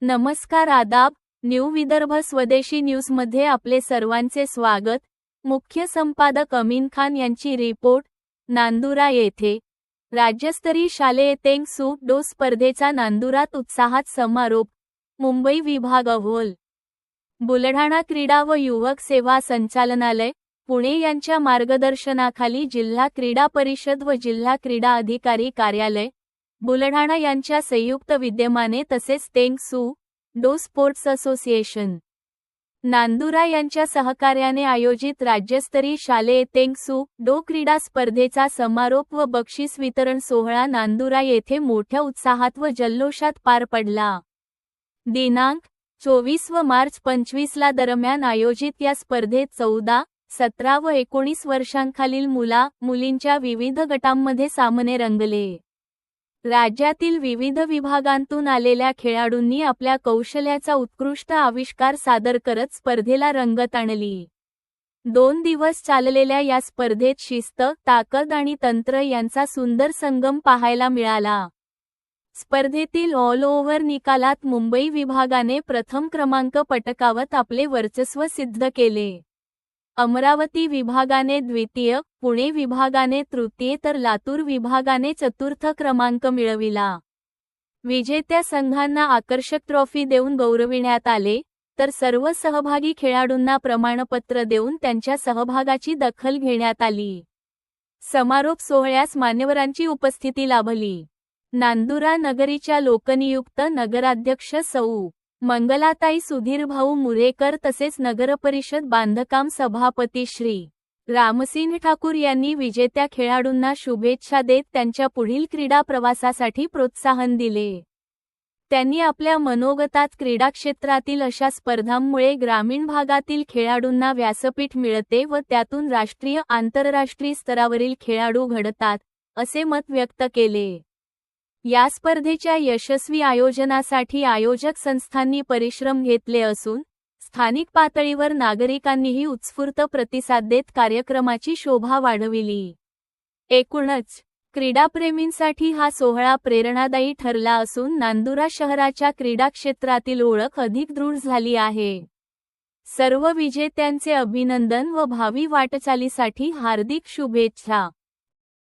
नमस्कार आदाब, न्यू विदर्भ स्वदेशी न्यूजमध्ये आपले सर्वांचे स्वागत। मुख्य संपादक अमीन खान यांची रिपोर्ट। नांदुरा येथे राज्यस्तरीय शालेय तेंग सू डो स्पर्धेचा नांदुरात उत्साहात समारोप। मुंबई विभाग अव्वल। बुलढाणा क्रीडा व युवक सेवा संचालनालय पुणे यांच्या मार्गदर्शनाखाली जिल्हा क्रीडा परिषद व जिल्हा क्रीडा अधिकारी कार्यालय बुलढाणा यांच्या संयुक्त विद्यमाने तसेच तेंग सू डो स्पोर्ट्स असोसिएशन नांदुरा यांच्या सहकार्याने आयोजित राज्यस्तरीय शालेय तेंग सू डो क्रीडा स्पर्धेचा समारोप व बक्षीस वितरण सोहळा नांदुरा येथे मोठ्या उत्साहात व जल्लोषात पार पडला। दिनांक 24 व मार्च 25 ला दरम्यान आयोजित या स्पर्धेत 14, 17 व 19 वर्षांखालील मुलींच्या विविध गटांमध्ये सामने रंगले। राज्यातील विविध विभागांतून आलेल्या खेळाडूंनी आपल्या कौशल्याचा उत्कृष्ट आविष्कार सादर करत स्पर्धेला रंगत आणली। 2 दिवस चाललेल्या या स्पर्धेत शिस्त, ताकद आणि तंत्र यांचा सुंदर संगम पाहायला मिळाला। स्पर्धेतील ऑल ओव्हर निकालात मुंबई विभागाने प्रथम क्रमांक पटकावत आपले वर्चस्व सिद्ध केले। अमरावती विभागाने द्वितीय, पुणे विभागाने तृतीय तर लातूर विभागाने चतुर्थ क्रमांक मिळविला। विजेत्या संघांना आकर्षक ट्रॉफी देऊन गौरविण्यात आले, तर सर्व सहभागी खेळाडूंना प्रमाणपत्र देऊन त्यांच्या सहभागाची दखल घेण्यात आली। समारोप सोहळ्यास मान्यवरांची उपस्थिती लाभली। नांदुरा नगरीच्या लोकनियुक्त नगराध्यक्ष सौ. मंगलाताई सुधीरभाऊ मुरेकर तसेच नगरपरिषद बांधकाम सभापती श्री. रामसिंह ठाकूर यांनी विजेत्या खेळाडूंना शुभेच्छा देत त्यांच्या पुढील क्रीडा प्रवासासाठी प्रोत्साहन दिले। त्यांनी आपल्या मनोगतात क्रीडा क्षेत्रातील अशा स्पर्धांमुळे ग्रामीण भागातील खेळाडूंना व्यासपीठ मिळते व त्यातून राष्ट्रीय आंतरराष्ट्रीय स्तरावरील खेळाडू घडतात, असे मत व्यक्त केले। या स्पर्धेच्या यशस्वी आयोजनासाठी आयोजक संस्थांनी परिश्रम घेतले असून स्थानिक पातळीवर नागरिकांनीही उत्स्फूर्त प्रतिसाद देत कार्यक्रमाची शोभा वाढविली। एकूणच क्रीडाप्रेमींसाठी हा सोहळा प्रेरणादायी ठरला असून नांदुरा शहराच्या क्रीडा क्षेत्रातील ओळख अधिक दृढ झाली आहे। सर्व विजेत्यांचे अभिनंदन व भावी वाटचालीसाठी हार्दिक शुभेच्छा।